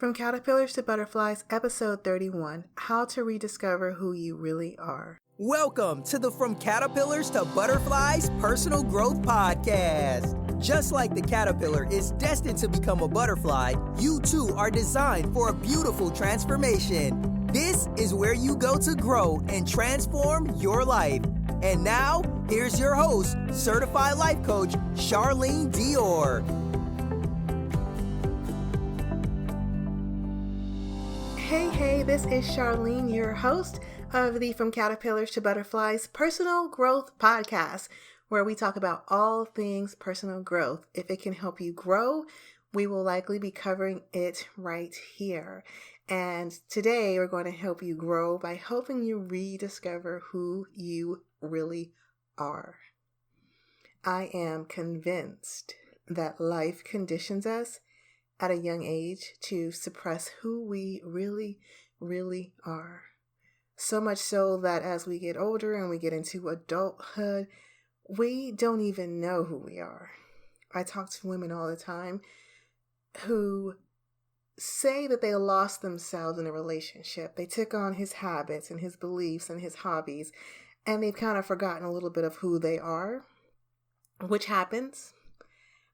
From Caterpillars to Butterflies, Episode 31, How to Rediscover Who You Really Are. Welcome to the From Caterpillars to Butterflies Personal Growth Podcast. Just like the caterpillar is destined to become a butterfly, you too are designed for a beautiful transformation. This is where you go to grow and transform your life. And now, here's your host, Certified Life Coach, Charlene Dior. Hey, this is Charlene, your host of the From Caterpillars to Butterflies Personal Growth Podcast, where we talk about all things personal growth. If it can help you grow, we will likely be covering it right here. And today we're going to help you grow by helping you rediscover who you really are. I am convinced that life conditions us at a young age to suppress who we really are. So much so that as we get older and we get into adulthood, we don't even know who we are. I talk to women all the time who say that they lost themselves in a relationship. They took on his habits and his beliefs and his hobbies, and they've kind of forgotten a little bit of who they are, which happens.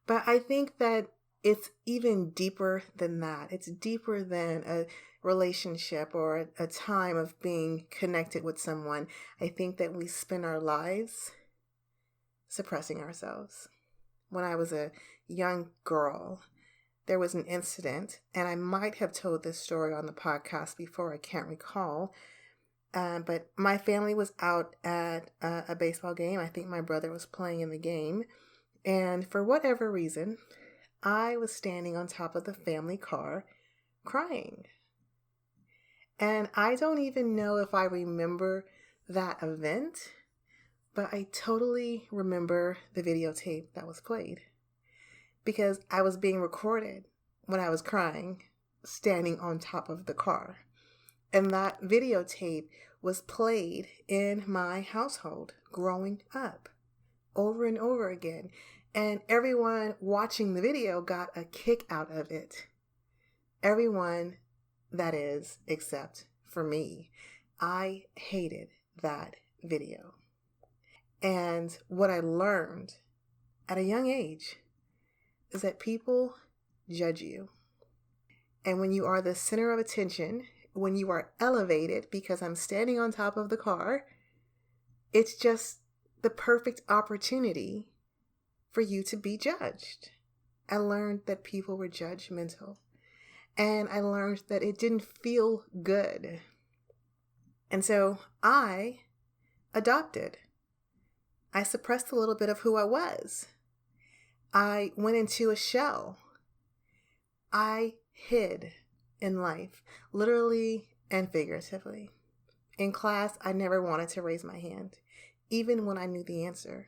But I think that it's even deeper than that. It's deeper than a relationship or a time of being connected with someone. I think that we spend our lives suppressing ourselves. When I was a young girl, there was an incident, and I might have told this story on the podcast before, I can't recall. But my family was out at a baseball game. I think my brother was playing in the game. And for whatever reason, I was standing on top of the family car crying. And I don't even know if I remember that event, but I totally remember the videotape that was played because I was being recorded when I was crying, standing on top of the car. And that videotape was played in my household growing up over and over again. And everyone watching the video got a kick out of it. Everyone, that is, except for me. I hated that video. And what I learned at a young age is that people judge you. And when you are the center of attention, when you are elevated because I'm standing on top of the car, it's just the perfect opportunity for you to be judged. I learned that people were judgmental, and I learned that it didn't feel good. And so I adopted. I suppressed a little bit of who I was. I went into a shell. I hid in life, literally and figuratively. In class, I never wanted to raise my hand, even when I knew the answer.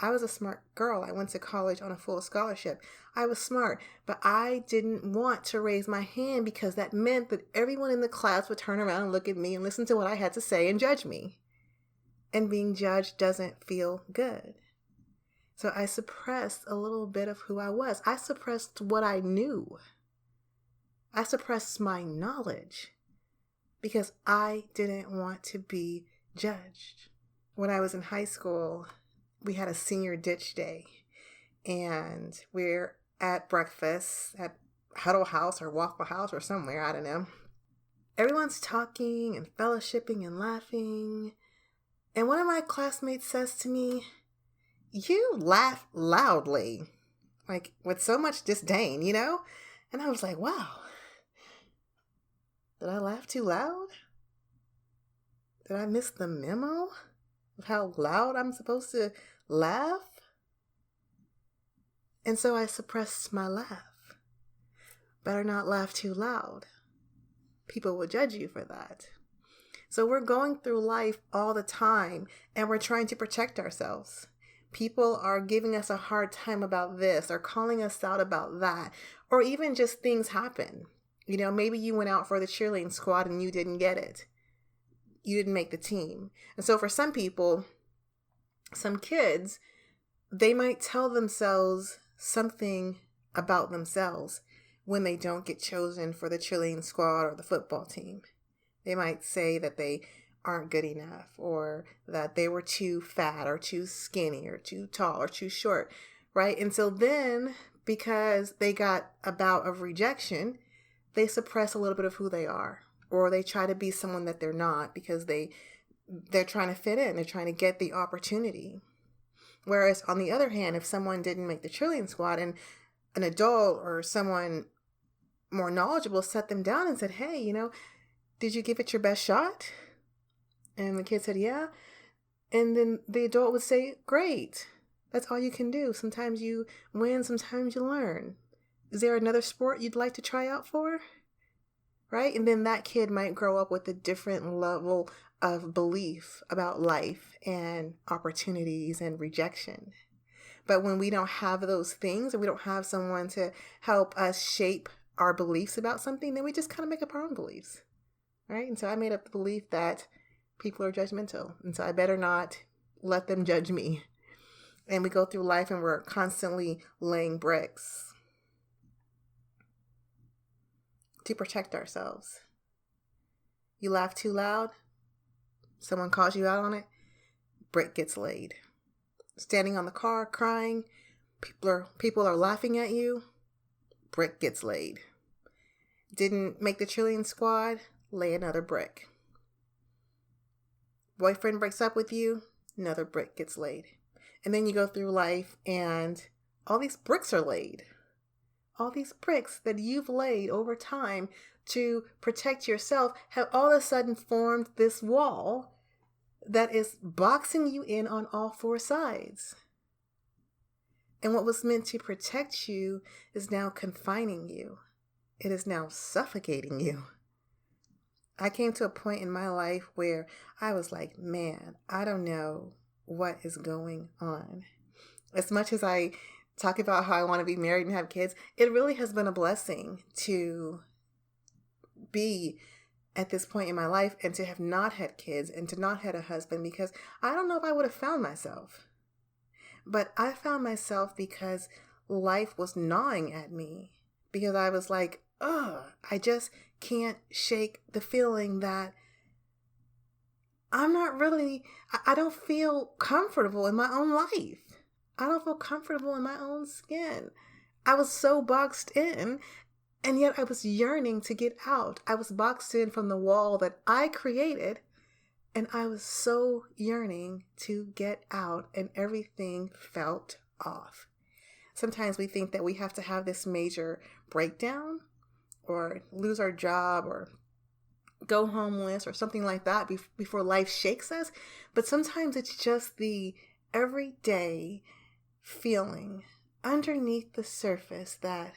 I was a smart girl. I went to college on a full scholarship. I was smart, but I didn't want to raise my hand because that meant that everyone in the class would turn around and look at me and listen to what I had to say and judge me. And being judged doesn't feel good. So I suppressed a little bit of who I was. I suppressed what I knew. I suppressed my knowledge because I didn't want to be judged. When I was in high school, we had a senior ditch day, and we're at breakfast at Huddle House or Waffle House or somewhere, I don't know. Everyone's talking and fellowshipping and laughing, and one of my classmates says to me, "You laugh loudly," like with so much disdain, you know? And I was like, wow, did I laugh too loud? Did I miss the memo of how loud I'm supposed to laugh? And so I suppressed my laugh. Better not laugh too loud. People will judge you for that. So we're going through life all the time and we're trying to protect ourselves. People are giving us a hard time about this or calling us out about that, or even just things happen. You know, maybe you went out for the cheerleading squad and you didn't get it. You didn't make the team. And so for some people, some kids, they might tell themselves something about themselves when they don't get chosen for the cheerleading squad or the football team. They might say that they aren't good enough, or that they were too fat or too skinny or too tall or too short, right? And so then, because they got a bout of rejection, they suppress a little bit of who they are, or they try to be someone that they're not because they're trying to fit in. They're trying to get the opportunity. Whereas on the other hand, if someone didn't make the cheerleading squad and an adult or someone more knowledgeable sat them down and said, hey, did you give it your best shot? And the kid said, yeah. And then the adult would say, great. That's all you can do. Sometimes you win, sometimes you learn. Is there another sport you'd like to try out for? Right? And then that kid might grow up with a different level of belief about life and opportunities and rejection. But when we don't have those things, and we don't have someone to help us shape our beliefs about something, then we just kind of make up our own beliefs. Right? And so I made up the belief that people are judgmental, and so I better not let them judge me. And we go through life and we're constantly laying bricks to protect ourselves. You laugh too loud, someone calls you out on it, brick gets laid. Standing on the car crying, people are laughing at you, brick gets laid. Didn't make the cheerleading squad, lay another brick. Boyfriend breaks up with you, another brick gets laid. And then you go through life and all these bricks are laid. All these bricks that you've laid over time to protect yourself have all of a sudden formed this wall that is boxing you in on all four sides. And what was meant to protect you is now confining you. It is now suffocating you. I came to a point in my life where I was like, man, I don't know what is going on. As much as I talk about how I want to be married and have kids, it really has been a blessing to be at this point in my life and to have not had kids and to not had a husband, because I don't know if I would have found myself. But I found myself because life was gnawing at me, because I was like, I just can't shake the feeling that I don't feel comfortable in my own life. I don't feel comfortable in my own skin. I was so boxed in, and yet I was yearning to get out. I was boxed in from the wall that I created, and I was so yearning to get out, and everything felt off. Sometimes we think that we have to have this major breakdown or lose our job or go homeless or something like that before life shakes us. But sometimes it's just the everyday feeling underneath the surface that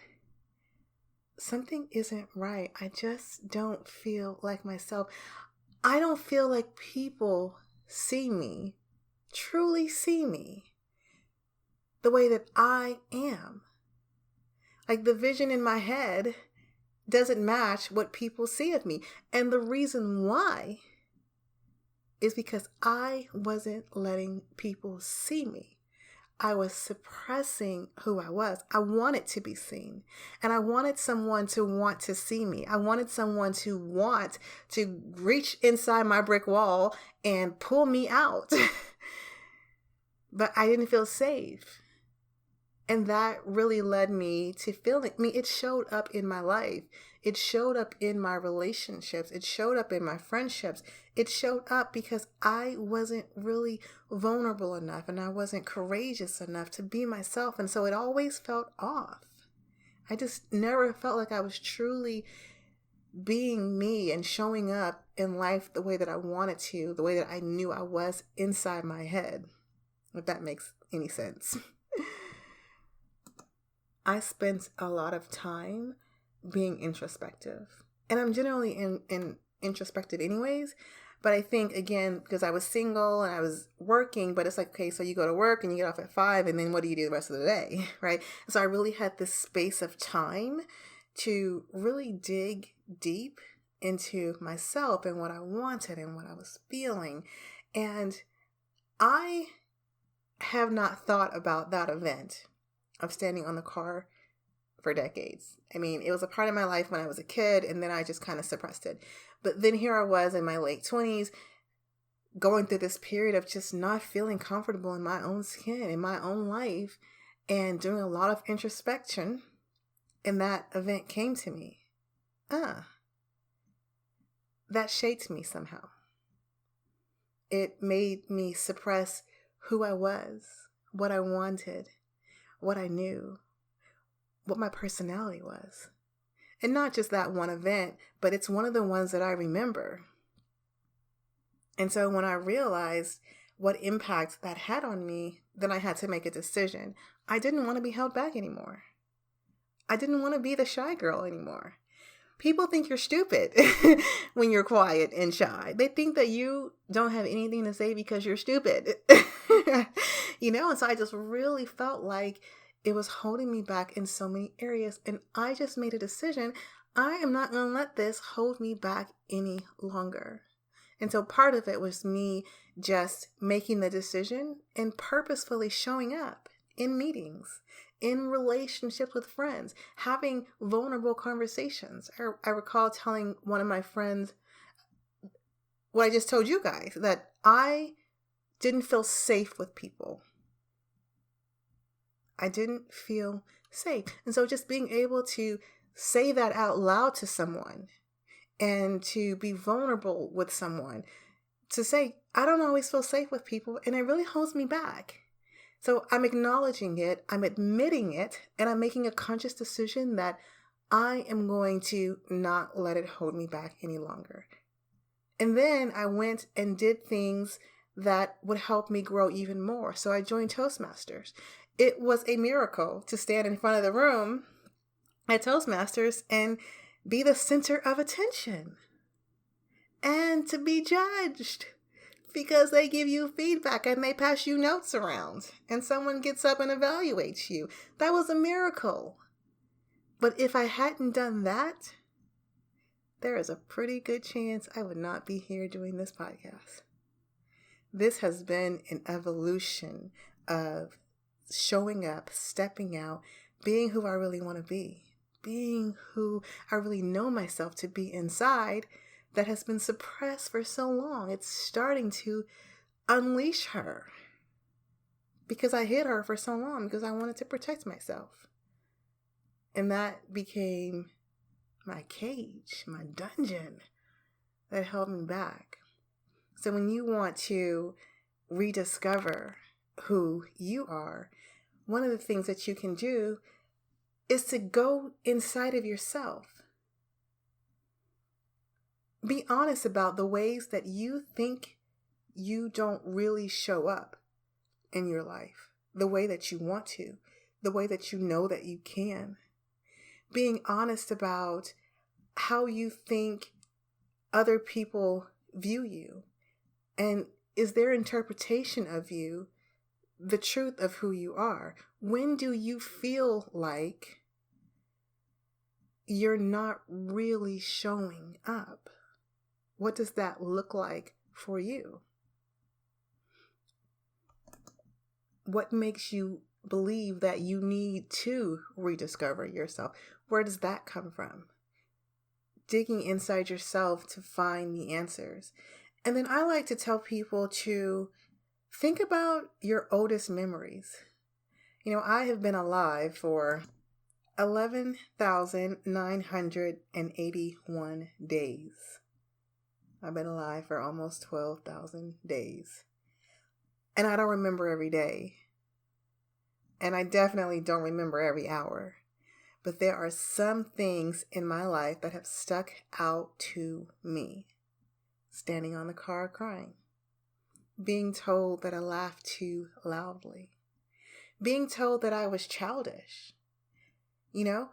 something isn't right. I just don't feel like myself. I don't feel like people see me, truly see me, the way that I am. Like the vision in my head doesn't match what people see of me. And the reason why is because I wasn't letting people see me. I was suppressing who I was. I wanted to be seen. And I wanted someone to want to see me. I wanted someone to want to reach inside my brick wall and pull me out. But I didn't feel safe. And that really led me to feeling, it showed up in my life. It showed up in my relationships. It showed up in my friendships. It showed up because I wasn't really vulnerable enough and I wasn't courageous enough to be myself. And so it always felt off. I just never felt like I was truly being me and showing up in life the way that I wanted to, the way that I knew I was inside my head, if that makes any sense. I spent a lot of time being introspective. And I'm generally introspective anyways. But I think, again, because I was single and I was working, but it's like, okay, so you go to work and you get off at 5, and then what do you do the rest of the day, right? So I really had this space of time to really dig deep into myself and what I wanted and what I was feeling. And I have not thought about that event of standing on the car for decades. I mean, it was a part of my life when I was a kid, and then I just kind of suppressed it. But then here I was in my late 20s, going through this period of just not feeling comfortable in my own skin, in my own life, and doing a lot of introspection. And that event came to me. That shaped me somehow. It made me suppress who I was, what I wanted, what I knew, what my personality was. And not just that one event, but it's one of the ones that I remember. And so when I realized what impact that had on me, then I had to make a decision. I didn't want to be held back anymore. I didn't want to be the shy girl anymore. People think you're stupid when you're quiet and shy. They think that you don't have anything to say because you're stupid. And so I just really felt like it was holding me back in so many areas. And I just made a decision. I am not going to let this hold me back any longer. And so part of it was me just making the decision and purposefully showing up in meetings, in relationships with friends, having vulnerable conversations. I recall telling one of my friends what I just told you guys, that I didn't feel safe with people. I didn't feel safe. And so just being able to say that out loud to someone and to be vulnerable with someone, to say, I don't always feel safe with people, and it really holds me back. So I'm acknowledging it, I'm admitting it, and I'm making a conscious decision that I am going to not let it hold me back any longer. And then I went and did things that would help me grow even more. So I joined Toastmasters. It was a miracle to stand in front of the room at Toastmasters and be the center of attention and to be judged, because they give you feedback and they pass you notes around and someone gets up and evaluates you. That was a miracle. But if I hadn't done that, there is a pretty good chance I would not be here doing this podcast. This has been an evolution of showing up, stepping out, being who I really want to be, being who I really know myself to be inside, that has been suppressed for so long. It's starting to unleash her because I hid her for so long because I wanted to protect myself. And that became my cage, my dungeon that held me back. So when you want to rediscover who you are, one of the things that you can do is to go inside of yourself. Be honest about the ways that you think you don't really show up in your life, the way that you want to, the way that you know that you can. Being honest about how you think other people view you, and is their interpretation of you the truth of who you are? When do you feel like you're not really showing up? What does that look like for you? What makes you believe that you need to rediscover yourself? Where does that come from? Digging inside yourself to find the answers. And then I like to tell people to think about your oldest memories. I have been alive for 11,981 days. I've been alive for almost 12,000 days. And I don't remember every day. And I definitely don't remember every hour. But there are some things in my life that have stuck out to me. Standing on the car crying. Being told that I laughed too loudly. Being told that I was childish. That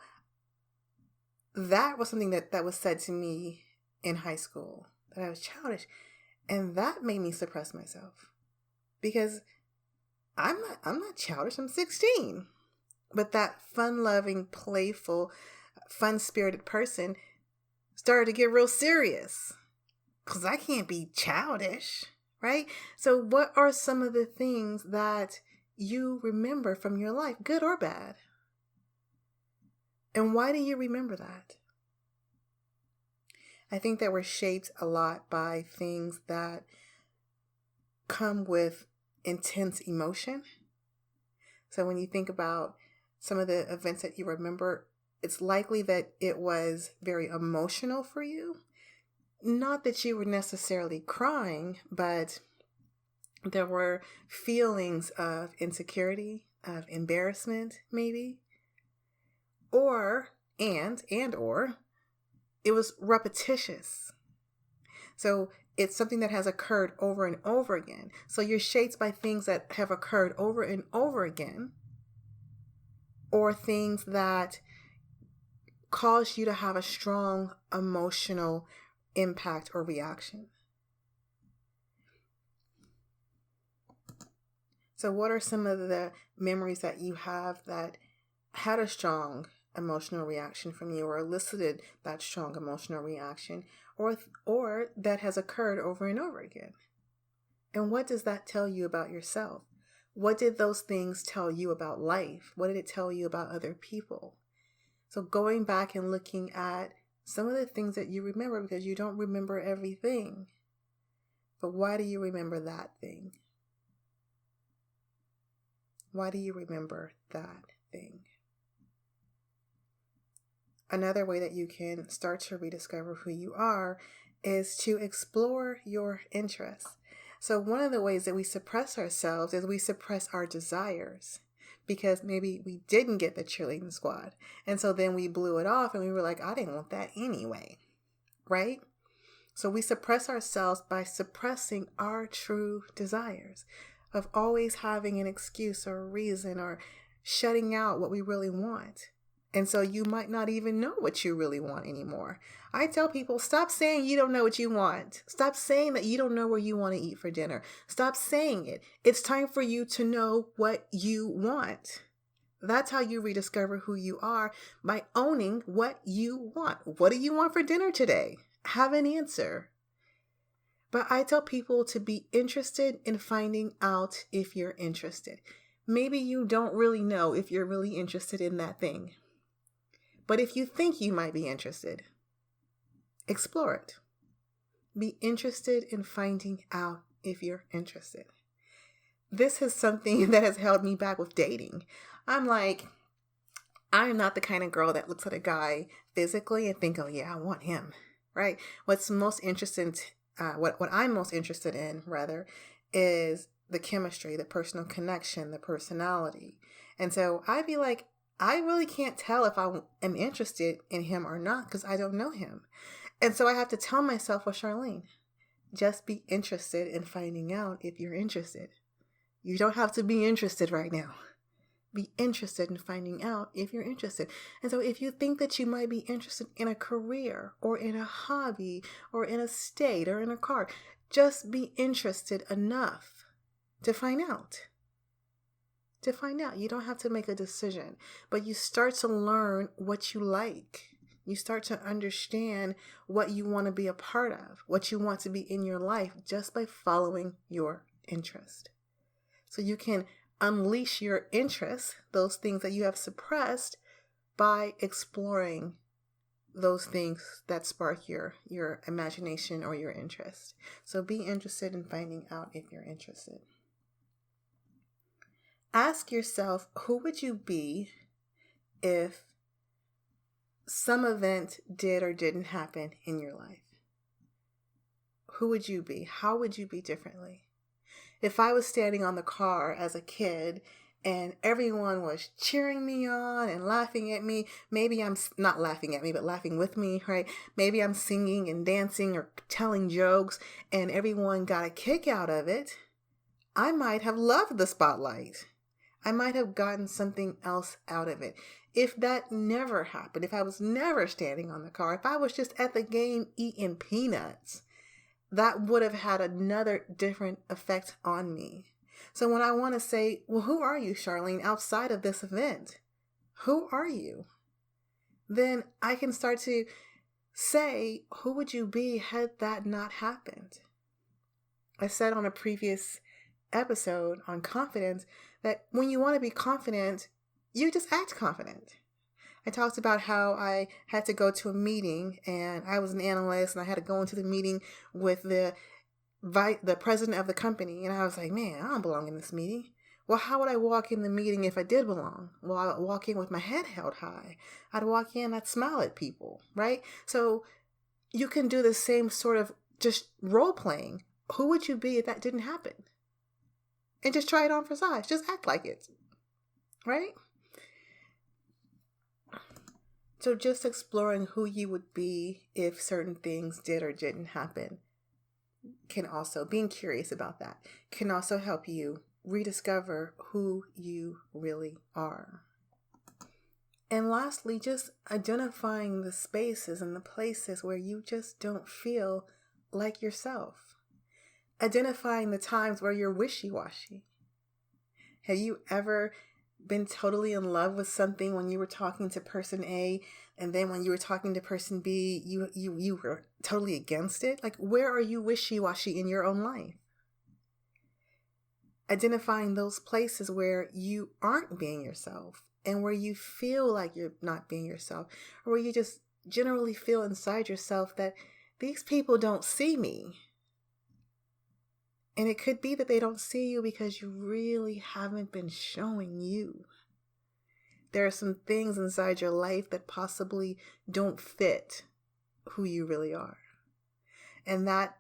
was something that was said to me in high school. That I was childish. And that made me suppress myself. Because I'm not childish. I'm 16. But that fun-loving, playful, fun-spirited person started to get real serious. Because I can't be childish, right? So what are some of the things that you remember from your life, good or bad? And why do you remember that? I think that we're shaped a lot by things that come with intense emotion. So when you think about some of the events that you remember, it's likely that it was very emotional for you. Not that you were necessarily crying, but there were feelings of insecurity, of embarrassment, maybe, or it was repetitious. So it's something that has occurred over and over again. So you're shaped by things that have occurred over and over again, or things that cause you to have a strong emotional impact or reaction. So what are some of the memories that you have that had a strong emotional reaction from you, or elicited that strong emotional reaction, or that has occurred over and over again? And what does that tell you about yourself? What did those things tell you about life? What did it tell you about other people? So going back and looking at some of the things that you remember, because you don't remember everything. But why do you remember that thing? Why do you remember that thing? Another way that you can start to rediscover who you are is to explore your interests. So one of the ways that we suppress ourselves is we suppress our desires, because maybe we didn't get the cheerleading squad. And so then we blew it off and we were like, I didn't want that anyway, right? So we suppress ourselves by suppressing our true desires, of always having an excuse or a reason, or shutting out what we really want. And so you might not even know what you really want anymore. I tell people, stop saying you don't know what you want. Stop saying that you don't know where you want to eat for dinner. Stop saying it. It's time for you to know what you want. That's how you rediscover who you are, by owning what you want. What do you want for dinner today? Have an answer. But I tell people to be interested in finding out if you're interested. Maybe you don't really know if you're really interested in that thing. But if you think you might be interested, explore it. Be interested in finding out if you're interested. This is something that has held me back with dating. I'm not the kind of girl that looks at a guy physically and think, oh yeah, I want him, right? What I'm most interested in rather is the chemistry, the personal connection, the personality. And so I'd be like, I really can't tell if I am interested in him or not, because I don't know him. And so I have to tell myself, well, Charlene, just be interested in finding out if you're interested. You don't have to be interested right now. Be interested in finding out if you're interested. And so if you think that you might be interested in a career or in a hobby or in a state or in a car, just be interested enough to find out. You don't have to make a decision, but you start to learn what you like. You start to understand what you want to be a part of, what you want to be in your life, just by following your interest. So you can unleash your interests, those things that you have suppressed, by exploring those things that spark your imagination or your interest. So be interested in finding out if you're interested. Ask yourself, who would you be if some event did or didn't happen in your life? Who would you be? How would you be differently? If I was standing on the car as a kid and everyone was cheering me on and laughing at me, maybe I'm not laughing at me, but laughing with me, right? Maybe I'm singing and dancing or telling jokes and everyone got a kick out of it. I might have loved the spotlight. I might have gotten something else out of it. If that never happened, if I was never standing on the car, if I was just at the game eating peanuts, that would have had another different effect on me. So when I want to say, well, who are you, Charlene, outside of this event? Who are you? Then I can start to say, who would you be had that not happened? I said on a previous episode on confidence that when you want to be confident, you just act confident. I talked about how I had to go to a meeting and I was an analyst and I had to go into the meeting with the president of the company. And I was like, man, I don't belong in this meeting. Well, how would I walk in the meeting if I did belong? Well, I would walk in with my head held high. I'd walk in, I'd smile at people, right? So you can do the same sort of just role playing. Who would you be if that didn't happen? And just try it on for size. Just act like it, right? So just exploring who you would be if certain things did or didn't happen can also, being curious about that, can also help you rediscover who you really are. And lastly, just identifying the spaces and the places where you just don't feel like yourself. Identifying the times where you're wishy-washy. Have you ever been totally in love with something when you were talking to person A, and then when you were talking to person B, you were totally against it? Like, where are you wishy-washy in your own life? Identifying those places where you aren't being yourself and where you feel like you're not being yourself, or where you just generally feel inside yourself that these people don't see me. And it could be that they don't see you because you really haven't been showing you. There are some things inside your life that possibly don't fit who you really are. And that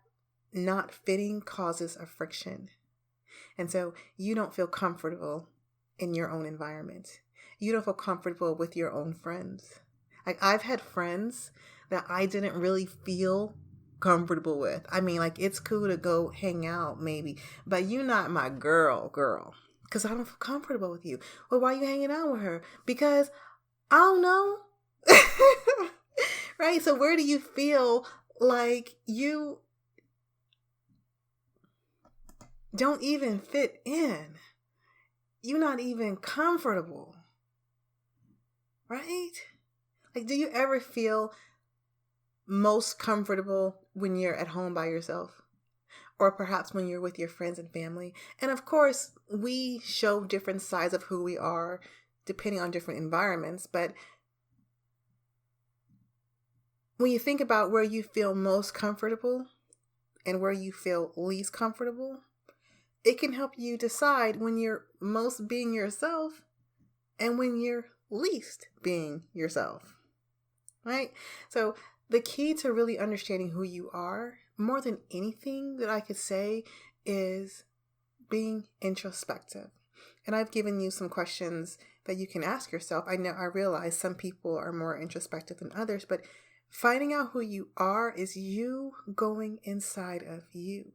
not fitting causes a friction. And so you don't feel comfortable in your own environment. You don't feel comfortable with your own friends. Like, I've had friends that I didn't really feel comfortable with. I mean, like, it's cool to go hang out maybe, but you're not my girl, because I don't feel comfortable with you. Well, why are you hanging out with her? Because I don't know. Right? So where do you feel like you don't even fit in? You're not even comfortable. Right? Like, do you ever feel most comfortable when you're at home by yourself? Or perhaps when you're with your friends and family? And of course, we show different sides of who we are depending on different environments. But when you think about where you feel most comfortable and where you feel least comfortable, it can help you decide when you're most being yourself and when you're least being yourself, right? So the key to really understanding who you are, more than anything that I could say, is being introspective. And I've given you some questions that you can ask yourself. I realize some people are more introspective than others, but finding out who you are is you going inside of you.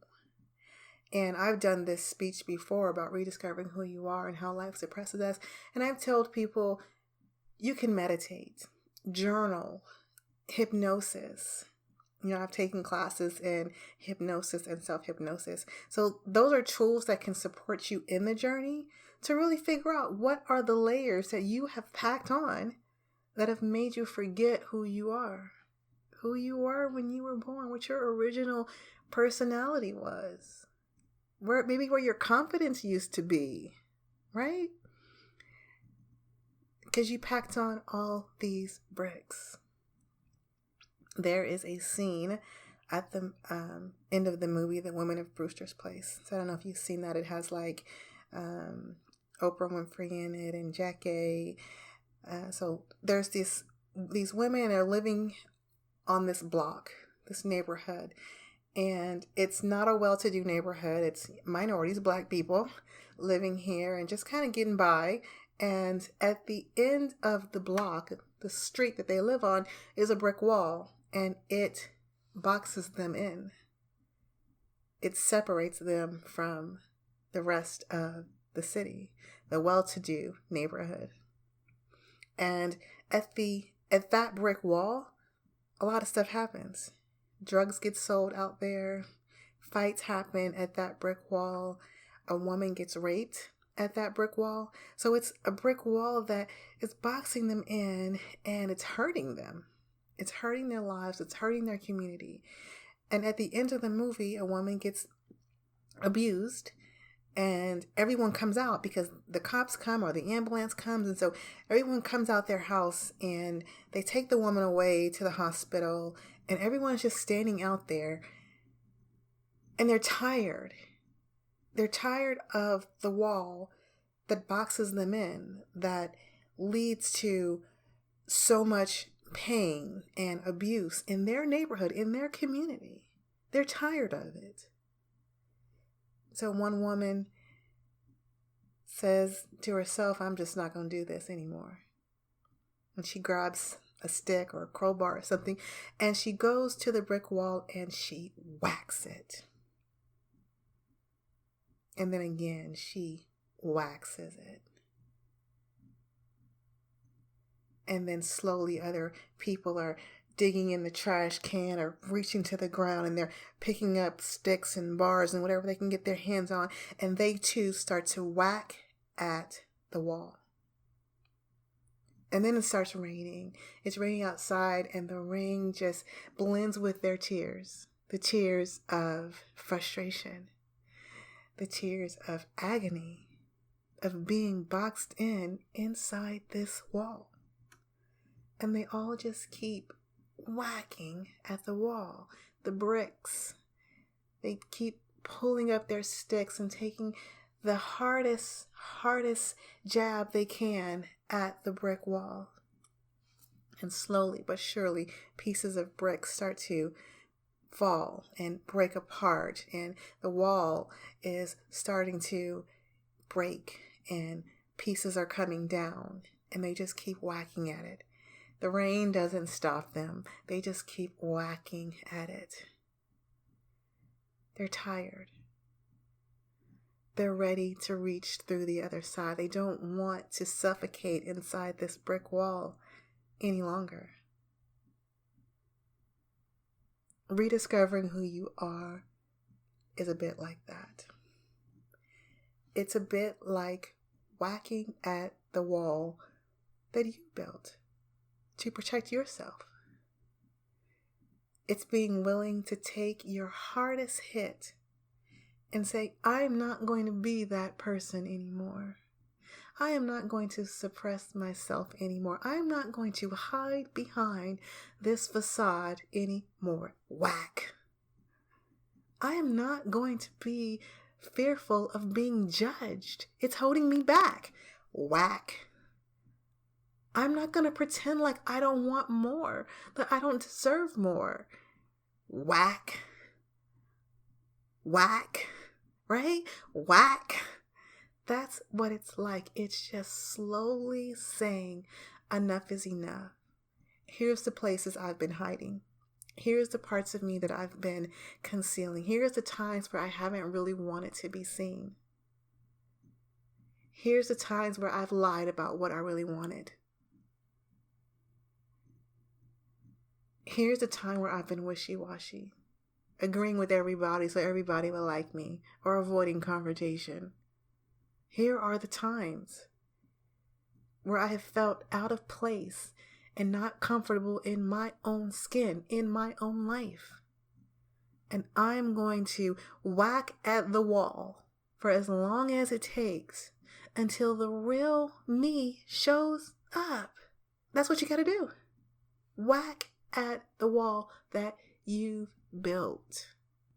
And I've done this speech before about rediscovering who you are and how life suppresses us. And I've told people, you can meditate, journal, hypnosis. I've taken classes in hypnosis and self-hypnosis. So those are tools that can support you in the journey to really figure out what are the layers that you have packed on that have made you forget who you are. Who you were when you were born, what your original personality was. Where your confidence used to be, right? Because you packed on all these bricks. There is a scene at the end of the movie, The Women of Brewster's Place. So I don't know if you've seen that. It has like Oprah Winfrey in it and Jackie. So there's these women are living on this block, this neighborhood. And it's not a well-to-do neighborhood. It's minorities, Black people living here and just kind of getting by. And at the end of the block, the street that they live on, is a brick wall. And it boxes them in. It separates them from the rest of the city, the well-to-do neighborhood. And at that brick wall, a lot of stuff happens. Drugs get sold out there. Fights happen at that brick wall. A woman gets raped at that brick wall. So it's a brick wall that is boxing them in and it's hurting them. It's hurting their lives. It's hurting their community. And at the end of the movie, a woman gets abused And everyone comes out because the cops come or the ambulance comes. And so everyone comes out their house and they take the woman away to the hospital. And everyone's just standing out there. And they're tired. They're tired of the wall that boxes them in, that leads to so much pain and abuse in their neighborhood, in their community. They're tired of it. So one woman says to herself, I'm just not going to do this anymore. And she grabs a stick or a crowbar or something, and she goes to the brick wall and she whacks it. And then again, she waxes it. And then slowly other people are digging in the trash can or reaching to the ground, and they're picking up sticks and bars and whatever they can get their hands on. And they too start to whack at the wall. And then it starts raining. It's raining outside, and the rain just blends with their tears. The tears of frustration. The tears of agony. Of being boxed inside this wall. And they all just keep whacking at the wall. The bricks. They keep pulling up their sticks and taking the hardest jab they can at the brick wall. And slowly but surely, pieces of brick start to fall and break apart. And the wall is starting to break and pieces are coming down. And they just keep whacking at it. The rain doesn't stop them. They just keep whacking at it. They're tired. They're ready to reach through the other side. They don't want to suffocate inside this brick wall any longer. Rediscovering who you are is a bit like that. It's a bit like whacking at the wall that you built to protect yourself. It's being willing to take your hardest hit and say, I'm not going to be that person anymore. I am not going to suppress myself anymore. I am not going to hide behind this facade anymore. Whack. I am not going to be fearful of being judged. It's holding me back. Whack. I'm not going to pretend like I don't want more, that I don't deserve more. Whack. Whack. Right? Whack. That's what it's like. It's just slowly saying, enough is enough. Here's the places I've been hiding. Here's the parts of me that I've been concealing. Here's the times where I haven't really wanted to be seen. Here's the times where I've lied about what I really wanted. Here's the time where I've been wishy-washy, agreeing with everybody so everybody will like me, or avoiding confrontation. Here are the times where I have felt out of place and not comfortable in my own skin, in my own life. And I'm going to whack at the wall for as long as it takes until the real me shows up. That's what you got to do. Whack at the wall that you've built.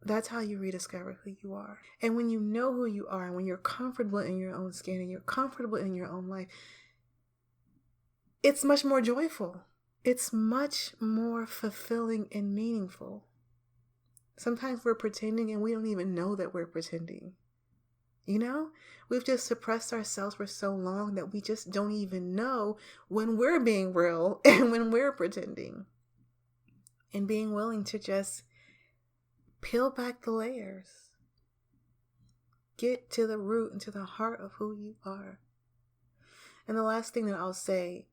That's how you rediscover who you are. And when you know who you are, and when you're comfortable in your own skin and you're comfortable in your own life, it's much more joyful. It's much more fulfilling and meaningful. Sometimes we're pretending and we don't even know that we're pretending. You know, we've just suppressed ourselves for so long that we just don't even know when we're being real and when we're pretending. And being willing to just peel back the layers. Get to the root and to the heart of who you are. And the last thing that I'll say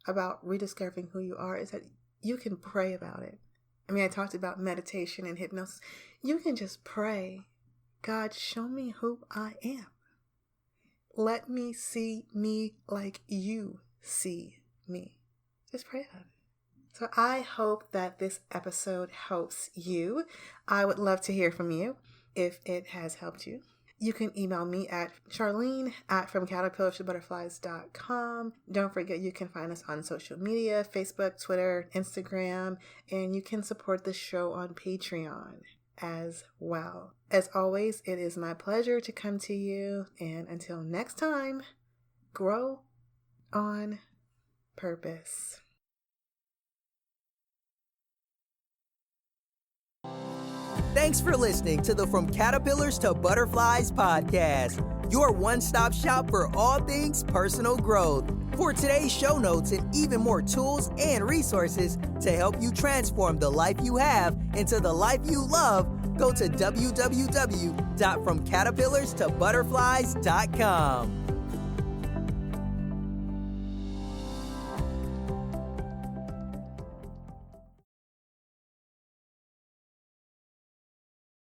about rediscovering who you are is that you can pray about it. I mean, I talked about meditation and hypnosis. You can just pray, God, show me who I am. Let me see me like you see me. Just pray about it. So I hope that this episode helps you. I would love to hear from you if it has helped you. You can email me at charlene@fromcaterpillarstobutterflies.com. Don't forget you can find us on social media, Facebook, Twitter, Instagram, and you can support the show on Patreon as well. As always, it is my pleasure to come to you, and until next time, grow on purpose. Thanks for listening to the From Caterpillars to Butterflies podcast, your one-stop shop for all things personal growth. For today's show notes and even more tools and resources to help you transform the life you have into the life you love, go to www.fromcaterpillarstobutterflies.com.